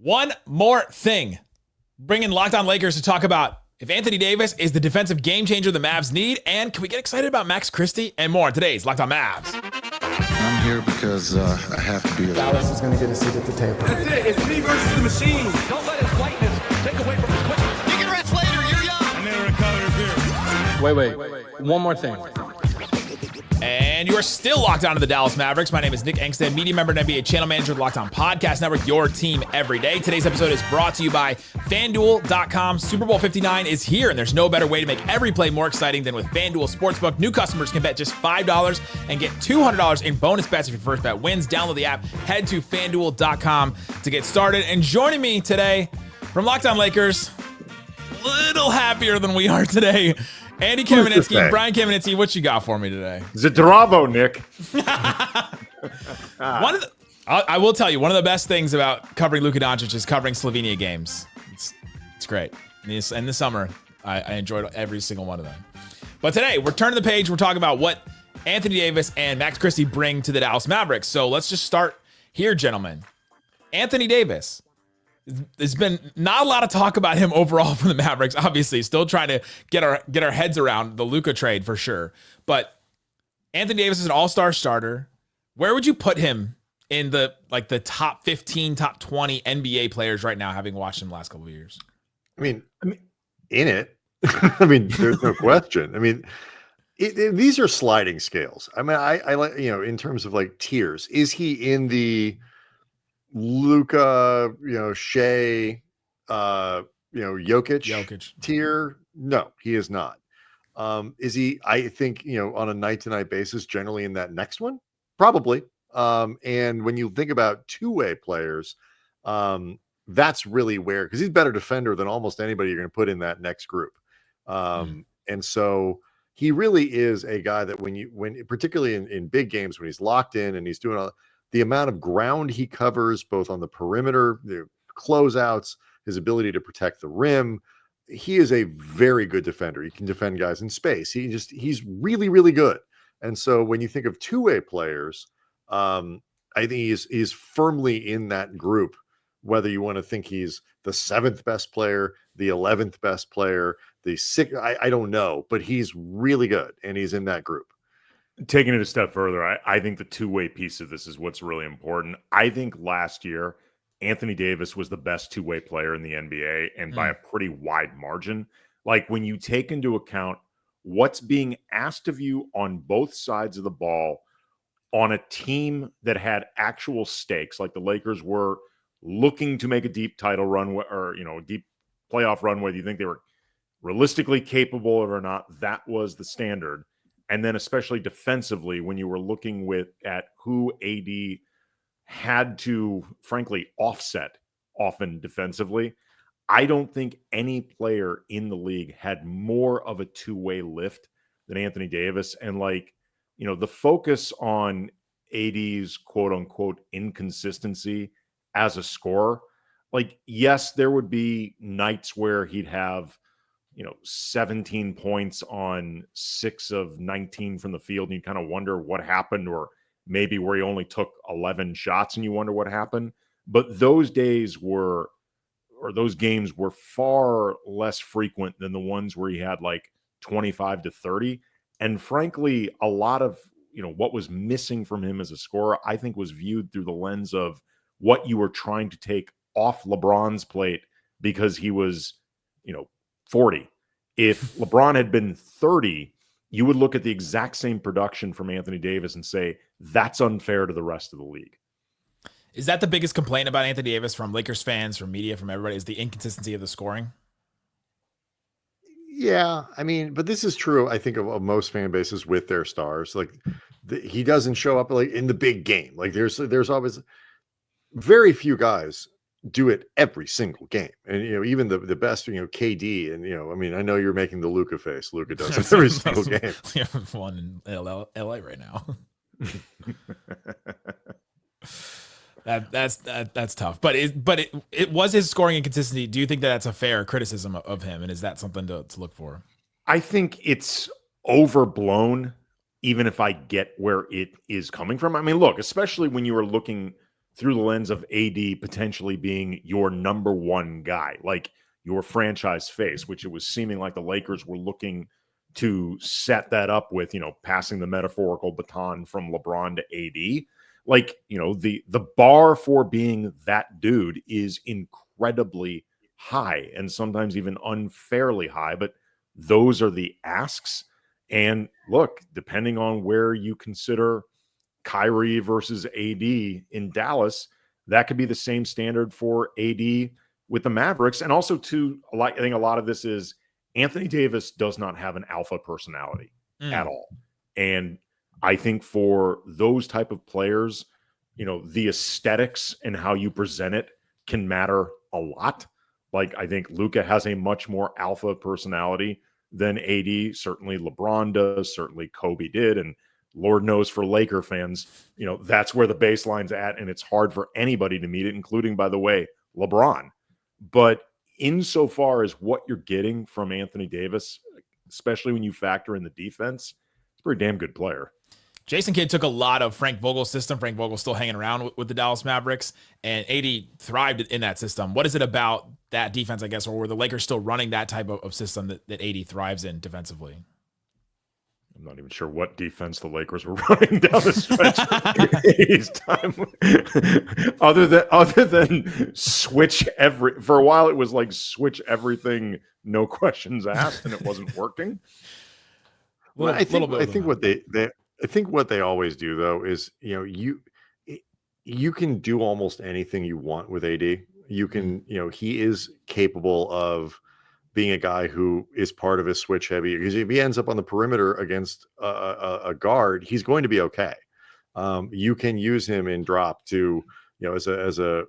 One more thing. Bringing Locked On Lakers to talk about if Anthony Davis is the defensive game changer the Mavs need, and can we get excited about Max Christie and more on today's Locked On Mavs. I'm here because I have to be. Dallas is going to get a seat at the table. That's it. It's me versus the machine. Don't let his lightness take away from his quickness. You can rest later. You're young. I'm in a recovery period. Wait. One more thing. And you are still locked on to the Dallas Mavericks. My name is Nick Angstadt, media member and NBA channel manager of the Locked On Podcast Network, your team every day. Today's episode is brought to you by FanDuel.com. Super Bowl 59 is here, and there's no better way to make every play more exciting than with FanDuel Sportsbook. New customers can bet just $5 and get $200 in bonus bets if your first bet wins. Download the app, head to FanDuel.com to get started. And joining me today from Locked On Lakers, a little happier than we are today, Andy Kamenetzky, Brian Kamenetzky, what you got for me today? Zdravo, Nick. I will tell you, one of the best things about covering Luka Doncic is covering Slovenia games. It's great. In the summer, I enjoyed every single one of them. But today, we're turning the page. We're talking about what Anthony Davis and Max Christie bring to the Dallas Mavericks. So let's just start here, gentlemen. Anthony Davis. There's been not a lot of talk about him overall from the Mavericks. Obviously, still trying to get our heads around the Luka trade for sure. But Anthony Davis is an all-star starter. Where would you put him in the top 15, top 20 NBA players right now, having watched him the last couple of years? I mean, in it. I mean, there's no question. I mean, these are sliding scales. I mean, I like, in terms of like tiers. Is he in the Luka, Shea, Jokic tier? No, he is not. Is he, I think, on a night-to-night basis, generally in that next one? Probably. And when you think about two-way players, that's really where, because he's a better defender than almost anybody you're going to put in that next group. And so he really is a guy that when particularly in big games, when he's locked in and he's doing the amount of ground he covers, both on the perimeter, the closeouts, his ability to protect the rim, he is a very good defender. He can defend guys in space. He's really, really good. And so when you think of two-way players, I think he's firmly in that group, whether you want to think he's the 7th best player, the 11th best player, the 6th, I don't know, but he's really good, and he's in that group. Taking it a step further, I think the two-way piece of this is what's really important. I think last year, Anthony Davis was the best two-way player in the NBA, and by a pretty wide margin. Like, when you take into account what's being asked of you on both sides of the ball on a team that had actual stakes, like the Lakers were looking to make a deep title run or, a deep playoff run, whether you think they were realistically capable of or not, that was the standard. And then especially defensively, when you were looking at who AD had to, frankly, offset often defensively, I don't think any player in the league had more of a two-way lift than Anthony Davis. And the focus on AD's quote-unquote inconsistency as a scorer, yes, there would be nights where he'd have 17 points on 6 of 19 from the field, and you kind of wonder what happened, or maybe where he only took 11 shots and you wonder what happened. But those games were far less frequent than the ones where he had 25 to 30. And frankly, a lot of, what was missing from him as a scorer, I think was viewed through the lens of what you were trying to take off LeBron's plate because he was, 40. If LeBron had been 30, you would look at the exact same production from Anthony Davis and say, that's unfair to the rest of the league. Is that the biggest complaint about Anthony Davis from Lakers fans, from media, from everybody, is the inconsistency of the scoring? Yeah, I mean, but this is true, I think, of most fan bases with their stars. He doesn't show up in the big game. There's always very few guys do it every single game. And, even the best, KD and, I mean, I know you're making the Luka face. Luka does it every single game. We have one in LA right now. That's tough. But it was his scoring inconsistency. Do you think that's a fair criticism of him? And is that something to look for? I think it's overblown, even if I get where it is coming from. I mean, look, especially when you are looking through the lens of AD potentially being your number one guy, like your franchise face, which it was seeming like the Lakers were looking to set that up with, passing the metaphorical baton from LeBron to AD. Like, the bar for being that dude is incredibly high and sometimes even unfairly high, but those are the asks. And look, depending on where you consider Kyrie versus AD in Dallas, that could be the same standard for AD with the Mavericks. And also, I think a lot of this is Anthony Davis does not have an alpha personality at all. And I think for those type of players, the aesthetics and how you present it can matter a lot. Like, I think Luka has a much more alpha personality than AD. Certainly LeBron does. Certainly Kobe did. And Lord knows for Laker fans, that's where the baseline's at. And it's hard for anybody to meet it, including, by the way, LeBron. But insofar as what you're getting from Anthony Davis, especially when you factor in the defense, it's a pretty damn good player. Jason Kidd took a lot of Frank Vogel's system. Frank Vogel's still hanging around with the Dallas Mavericks, and AD thrived in that system. What is it about that defense, I guess, or were the Lakers still running that type of system that AD thrives in defensively? I'm not even sure what defense the Lakers were running down the stretch AD's time. other than switch for a while, it was like switch everything, no questions asked, and it wasn't working. Well, I think what they always do though is, you can do almost anything you want with AD. You can, he is capable of being a guy who is part of his switch heavy, because if he ends up on the perimeter against a guard, he's going to be okay. You can use him in drop to, as a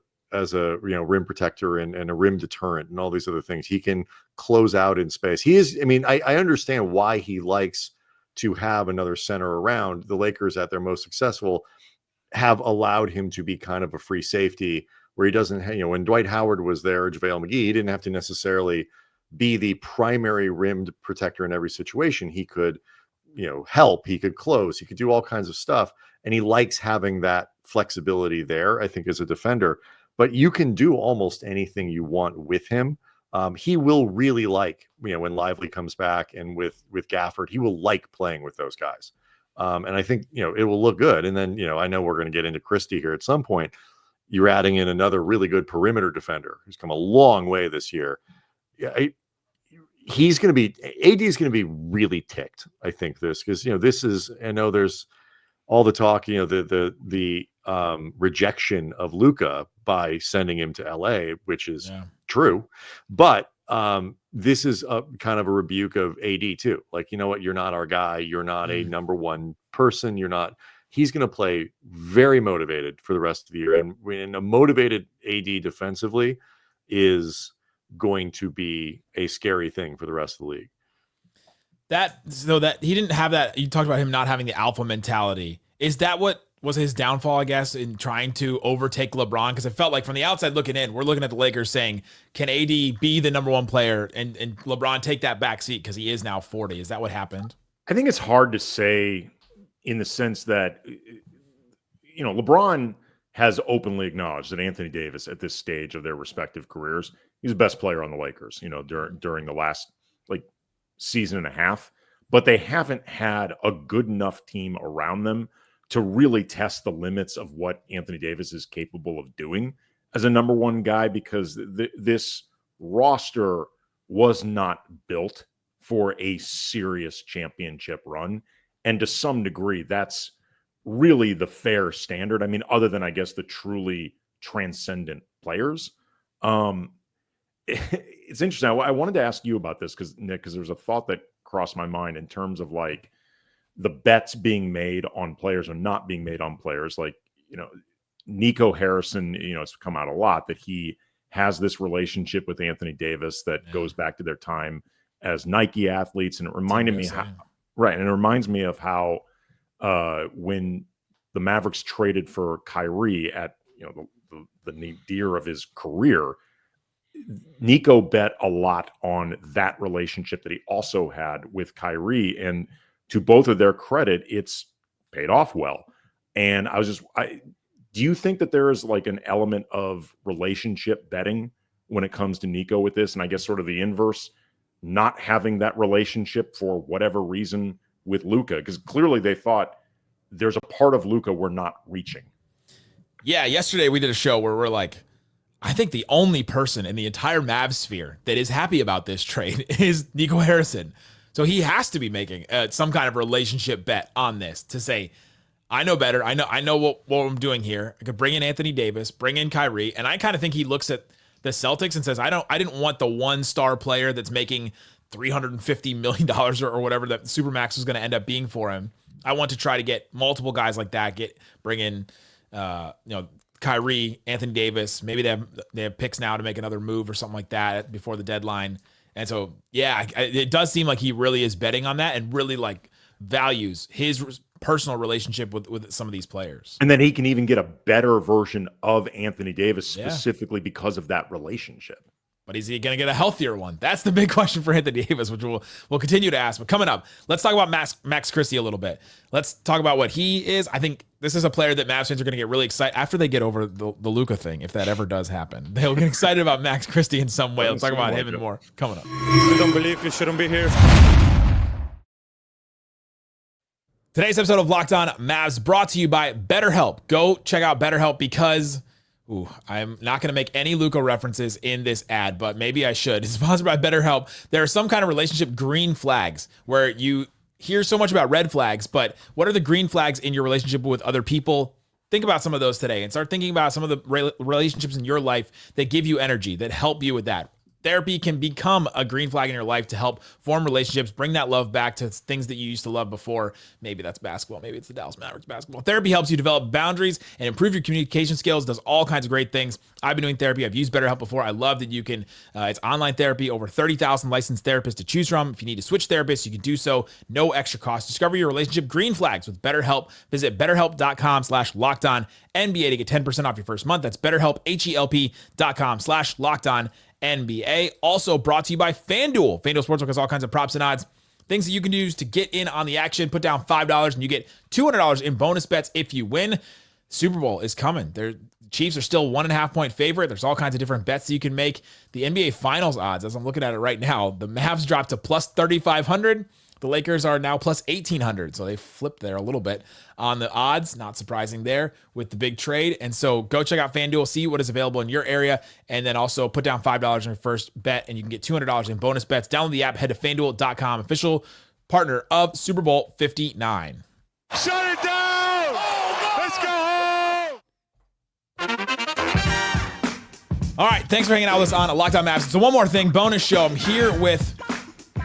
rim protector and a rim deterrent and all these other things. He can close out in space. He is, I understand why he likes to have another center around. The Lakers at their most successful have allowed him to be kind of a free safety where he doesn't, when Dwight Howard was there, JaVale McGee, he didn't have to necessarily be the primary rimmed protector in every situation. He could, help, he could close, he could do all kinds of stuff. And he likes having that flexibility there, I think, as a defender. But you can do almost anything you want with him. He will really like, when Lively comes back, and with Gafford, he will like playing with those guys. And I think, it will look good. And then, I know we're going to get into Christie here at some point. You're adding in another really good perimeter defender who's come a long way this year. Yeah, AD is going to be really ticked, I think, because, this is, I know there's all the talk, the rejection of Luka by sending him to LA, which is true. But this is a kind of a rebuke of AD too. Like, you know what? You're not our guy. You're not a number one person. He's going to play very motivated for the rest of the year. And when a motivated AD defensively is going to be a scary thing for the rest of the league. That he didn't have that. You talked about him not having the alpha mentality. Is that what was his downfall, I guess, in trying to overtake LeBron? Because it felt like from the outside looking in, we're looking at the Lakers saying, can AD be the number one player and LeBron take that back seat because he is now 40? Is that what happened? I think it's hard to say, in the sense that, LeBron has openly acknowledged that Anthony Davis at this stage of their respective careers, he's the best player on the Lakers, during the last season and a half, but they haven't had a good enough team around them to really test the limits of what Anthony Davis is capable of doing as a number one guy, because this roster was not built for a serious championship run. And to some degree, that's really the fair standard. I mean, other than, I guess, the truly transcendent players. It's interesting. I wanted to ask you about this, Nick, because there's a thought that crossed my mind in terms of like the bets being made on players or not being made on players. Like, Nico Harrison, it's come out a lot that he has this relationship with Anthony Davis that goes back to their time as Nike athletes. And it reminded me and it reminds me of how when the Mavericks traded for Kyrie at, the nadir of his career, Nico bet a lot on that relationship that he also had with Kyrie. And to both of their credit, it's paid off well. And Do you think that there is like an element of relationship betting when it comes to Nico with this? And I guess sort of the inverse, not having that relationship for whatever reason with Luka, because clearly they thought there's a part of Luka we're not reaching. Yeah, yesterday we did a show where we're like, I think the only person in the entire Mavs sphere that is happy about this trade is Nico Harrison. So he has to be making some kind of relationship bet on this to say, I know better. I know what I'm doing here. I could bring in Anthony Davis, bring in Kyrie, and I kind of think he looks at the Celtics and says, I didn't want the one star player that's making $350 million or whatever that Supermax was going to end up being for him. I want to try to get multiple guys like that, bring in Kyrie, Anthony Davis. Maybe they have picks now to make another move or something like that before the deadline. And so, yeah, it does seem like he really is betting on that and really like values his personal relationship with some of these players. And then he can even get a better version of Anthony Davis specifically because of that relationship. But is he going to get a healthier one? That's the big question for Anthony Davis, which we'll continue to ask. But coming up, let's talk about Max Christie a little bit. Let's talk about what he is. I think this is a player that Mavs fans are going to get really excited after they get over the Luka thing, if that ever does happen. They'll get excited about Max Christie in some way. Let's talk about him and more coming up. You don't believe you shouldn't be here. Today's episode of Locked On Mavs brought to you by BetterHelp. Go check out BetterHelp because I'm not going to make any Luka references in this ad, but maybe I should. It's sponsored by BetterHelp. There are some kind of relationship green flags where you hear so much about red flags, but what are the green flags in your relationship with other people? Think about some of those today and start thinking about some of the relationships in your life that give you energy, that help you with that. Therapy can become a green flag in your life to help form relationships, bring that love back to things that you used to love before. Maybe that's basketball. Maybe it's the Dallas Mavericks basketball. Therapy helps you develop boundaries and improve your communication skills, does all kinds of great things. I've been doing therapy. I've used BetterHelp before. I love that you can, it's online therapy, over 30,000 licensed therapists to choose from. If you need to switch therapists, you can do so. No extra cost. Discover your relationship green flags with BetterHelp. Visit BetterHelp.com/LockedOnNBA to get 10% off your first month. That's BetterHelp, HELP.com/LockedOnNBA. Also brought to you by FanDuel. FanDuel Sportsbook has all kinds of props and odds, things that you can use to get in on the action. Put down $5 and you get $200 in bonus bets if you win. Super Bowl is coming. The Chiefs are still 1.5 point favorite. There's all kinds of different bets that you can make. The NBA Finals odds, as I'm looking at it right now, the Mavs dropped to plus 3,500. The Lakers are now plus 1,800, so they flipped there a little bit on the odds. Not surprising there with the big trade. And so go check out FanDuel, see what is available in your area, and then also put down $5 on your first bet, and you can get $200 in bonus bets. Download the app, head to FanDuel.com, official partner of Super Bowl 59. Shut it down! Let's go home! All right, thanks for hanging out with us on Locked On Mavs. So one more thing, bonus show. I'm here with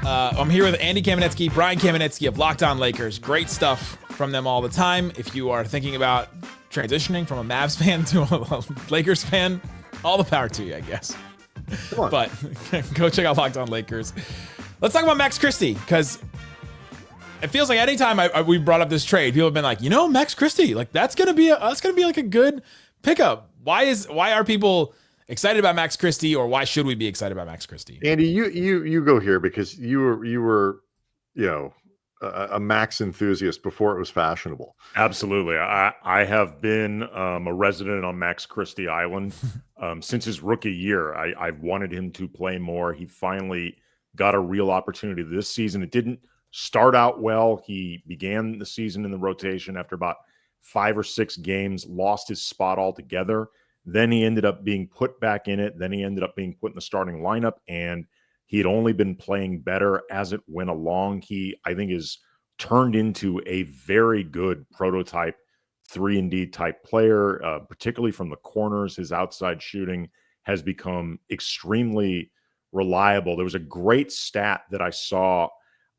Andy Kamenetzky, Brian Kamenetzky of Locked On Lakers. Great stuff from them all the time. If you are thinking about transitioning from a Mavs fan to a Lakers fan, all the power to you, I guess. But go check out Locked On Lakers. Let's talk about Max Christie, because it feels like anytime we brought up this trade, people have been like, Max Christie, like that's gonna be like a good pickup. Why are people excited about Max Christie, or why should we be excited about Max Christie? Andy, you go here because you were a Max enthusiast before it was fashionable. Absolutely. I have been a resident on Max Christie Island since his rookie year. I've wanted him to play more. He finally got a real opportunity this season. It didn't start out well. He began the season in the rotation after about 5 or 6 games, lost his spot altogether. Then he ended up being put back in it. Then he ended up being put in the starting lineup, and he had only been playing better as it went along. He, I think, is turned into a very good prototype 3-and-D type player, particularly from the corners. His outside shooting has become extremely reliable. There was a great stat that I saw.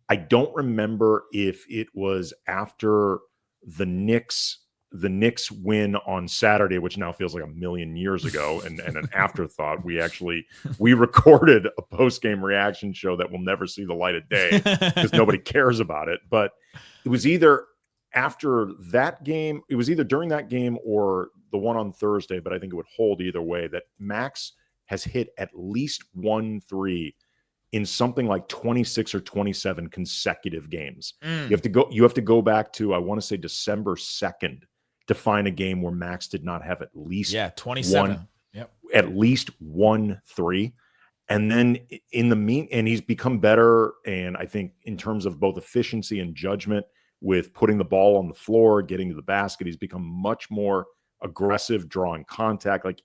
I don't remember if it was after the Knicks win on Saturday, which now feels like a million years ago and an afterthought. We recorded a post-game reaction show that will never see the light of day because nobody cares about it. But it was either after that game, it was either during that game or the one on Thursday, but I think it would hold either way, that Max has hit at least 1 3 in something like 26 or 27 consecutive games. You have to go back to, I want to say, December 2nd. define a game where Max did not have at least 27. at least 1 3. And then and he's become better. And I think in terms of both efficiency and judgment with putting the ball on the floor, getting to the basket, he's become much more aggressive, drawing contact. Like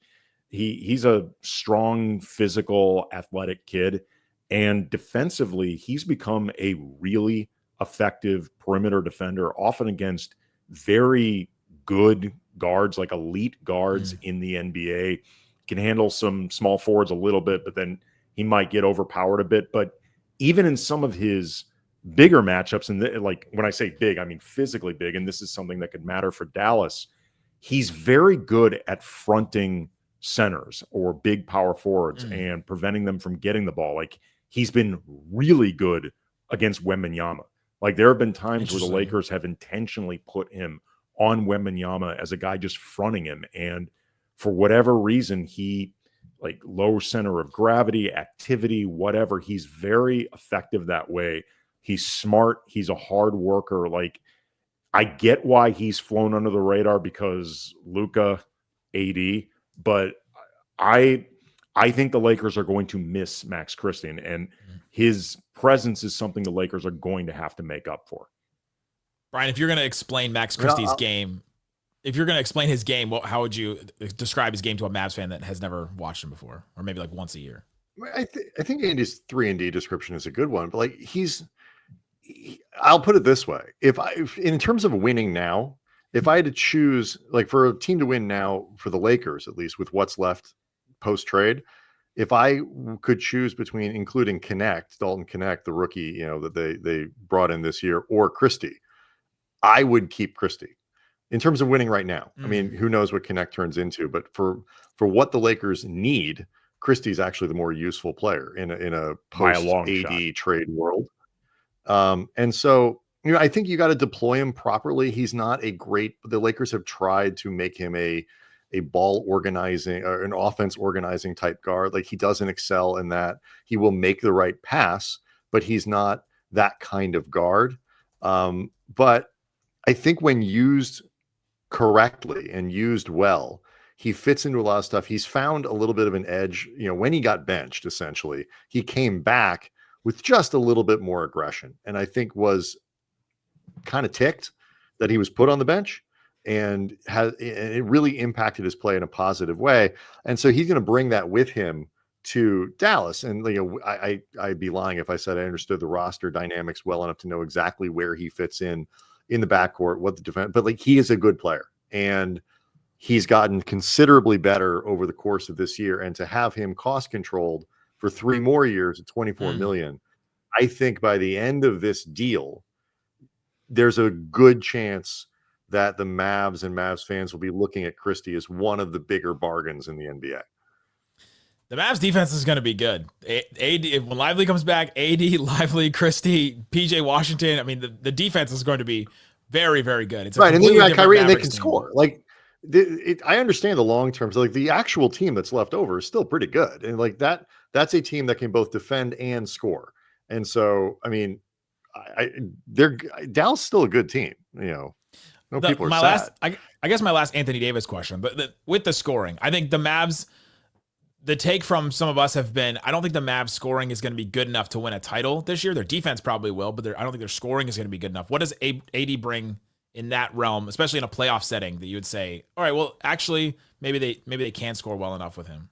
he's a strong, physical, athletic kid. And defensively, he's become a really effective perimeter defender, often against very good guards, like elite guards in the NBA. Can handle some small forwards a little bit, but then he might get overpowered a bit. But even in some of his bigger matchups, and like when I say big, I mean physically big, and this is something that could matter for Dallas, he's very good at fronting centers or big power forwards and preventing them from getting the ball. Like he's been really good against Wembanyama. Like there have been times where the Lakers have intentionally put him on Wembanyama as a guy just fronting him. And for whatever reason, he like low center of gravity, activity, whatever. He's very effective that way. He's smart. He's a hard worker. Like I get why he's flown under the radar because Luka, AD, but I think the Lakers are going to miss Max Christie, and his presence is something the Lakers are going to have to make up for. Brian, if you're going to explain Max Christie's game, if you're going to explain his game, how would you describe his game to a Mavs fan that has never watched him before, or maybe like once a year? I think Andy's 3-and-D description is a good one, but like I'll put it this way: if in terms of winning now, if I had to choose, like for a team to win now for the Lakers, at least with what's left post trade, if I could choose between including Dalton Connect, the rookie, that they brought in this year, or Christie, I would keep Christie. In terms of winning right now, I mean, who knows what Connect turns into, but for what the Lakers need, Christie's actually the more useful player in a post AD trade world. And so, I think you got to deploy him properly. He's not the Lakers have tried to make him a ball organizing or an offense organizing type guard. Like he doesn't excel in that. He will make the right pass, but he's not that kind of guard. But I think when used correctly and used well, he fits into a lot of stuff. He's found a little bit of an edge. When he got benched, essentially, he came back with just a little bit more aggression, and I think was kind of ticked that he was put on the bench, and it really impacted his play in a positive way. And so he's going to bring that with him to Dallas. And I'd be lying if I said I understood the roster dynamics well enough to know exactly where he fits in the backcourt, what the defense, but like he is a good player, and he's gotten considerably better over the course of this year. And to have him cost controlled for 3 more years at $24 million, I think by the end of this deal, there's a good chance that the Mavs and Mavs fans will be looking at Christie as one of the bigger bargains in the NBA. The Mavs defense is going to be good. AD, when Lively comes back, AD, Lively, Christie, PJ Washington. I mean, the defense is going to be very, very good. It's right, and then you got Kyrie, and they can team. score. Like, I understand the long term. So like the actual team that's left over is still pretty good, and like that's a team that can both defend and score. And so, I mean, Dallas is still a good team. People are sad. I guess my last Anthony Davis question, but with the scoring, I think the Mavs. The take from some of us have been, I don't think the Mavs scoring is going to be good enough to win a title this year. Their defense probably will, but I don't think their scoring is going to be good enough. What does AD bring in that realm, especially in a playoff setting, that you would say, all right, well, actually, maybe they can score well enough with him?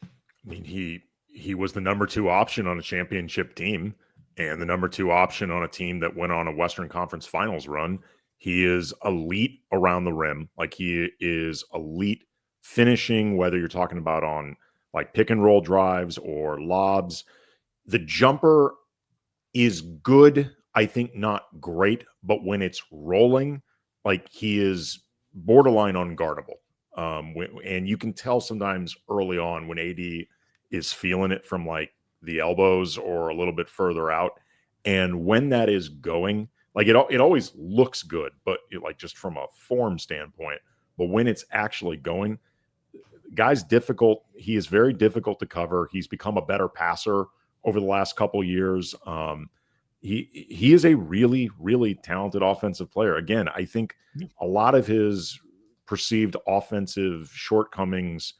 I mean, he was the number 2 option on a championship team and the number 2 option on a team that went on a Western Conference Finals run. He is elite around the rim. Like he is elite finishing, whether you're talking about on like pick and roll drives or lobs. The jumper is good. I think not great, but when it's rolling, like he is borderline unguardable. And you can tell sometimes early on when AD is feeling it from like the elbows or a little bit further out. And when that is going, like it always looks good, but like just from a form standpoint, but when it's actually going, guy's difficult. He is very difficult to cover. He's become a better passer over the last couple years. He is a really, really talented offensive player. Again, I think a lot of his perceived offensive shortcomings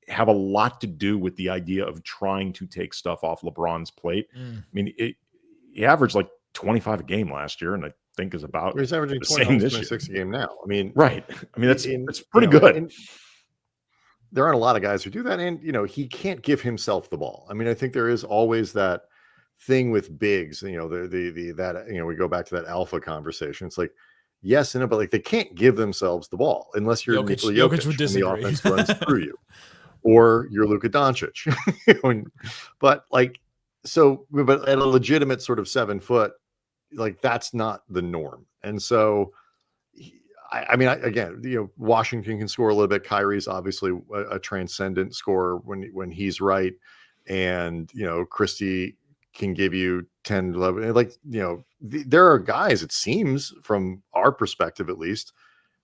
have a lot to do with the idea of trying to take stuff off LeBron's plate. I mean, he averaged like 25 a game last year, and I think is about He's averaging the 20, same this 26 a game now. I mean, right. I mean, it's pretty you know, good. and there aren't a lot of guys who do that. And, you know, he can't give himself the ball. I mean, I think there is always that thing with bigs, you know, that, you know, we go back to that alpha conversation. It's like, yes, and no, but like they can't give themselves the ball unless you're Nikola Jokic would disagree. and the offense runs through you, or you're Luka Doncic. But like, so, but at a legitimate sort of 7 foot, like that's not the norm. And so, I mean, again, you know, Washington can score a little bit. Kyrie's obviously a transcendent scorer when he's right, and you know, Christie can give you 10, 11. Like, you know, there are guys, it seems from our perspective at least,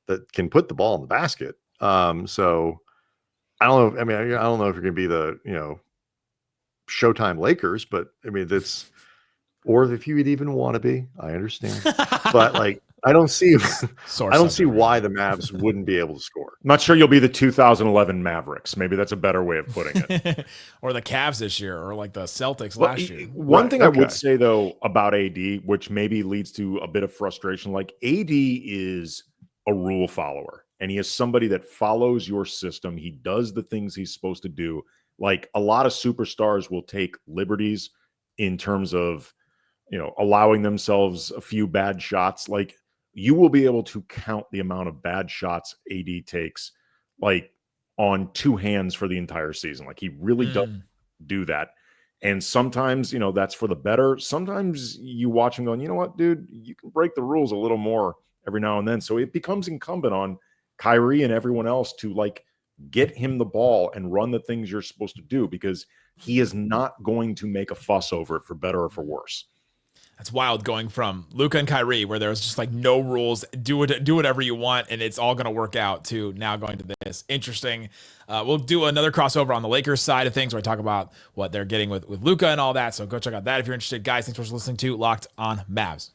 that can put the ball in the basket. So I don't know. I mean, I don't know if you're going to be the, you know, Showtime Lakers, but I mean, that's, or if you would even want to be, I understand. But like, I don't see why the Mavs wouldn't be able to score. I'm not sure you'll be the 2011 Mavericks. Maybe that's a better way of putting it. Or the Cavs this year, or like the Celtics last year. One thing I would say though about AD, which maybe leads to a bit of frustration, like AD is a rule follower, and he is somebody that follows your system. He does the things he's supposed to do. Like a lot of superstars will take liberties in terms of, you know, allowing themselves a few bad shots. Like you will be able to count the amount of bad shots AD takes like on 2 hands for the entire season. Like he really does do that. And sometimes, you know, that's for the better. Sometimes you watch him going, you know what, dude, you can break the rules a little more every now and then. So it becomes incumbent on Kyrie and everyone else to like get him the ball and run the things you're supposed to do, because he is not going to make a fuss over it for better or for worse. That's wild, going from Luka and Kyrie, where there was just like no rules, do whatever you want, and it's all going to work out, to now going to this. Interesting. We'll do another crossover on the Lakers side of things, where I talk about what they're getting with Luka and all that. So go check out that if you're interested. Guys, thanks for listening to Locked on Mavs.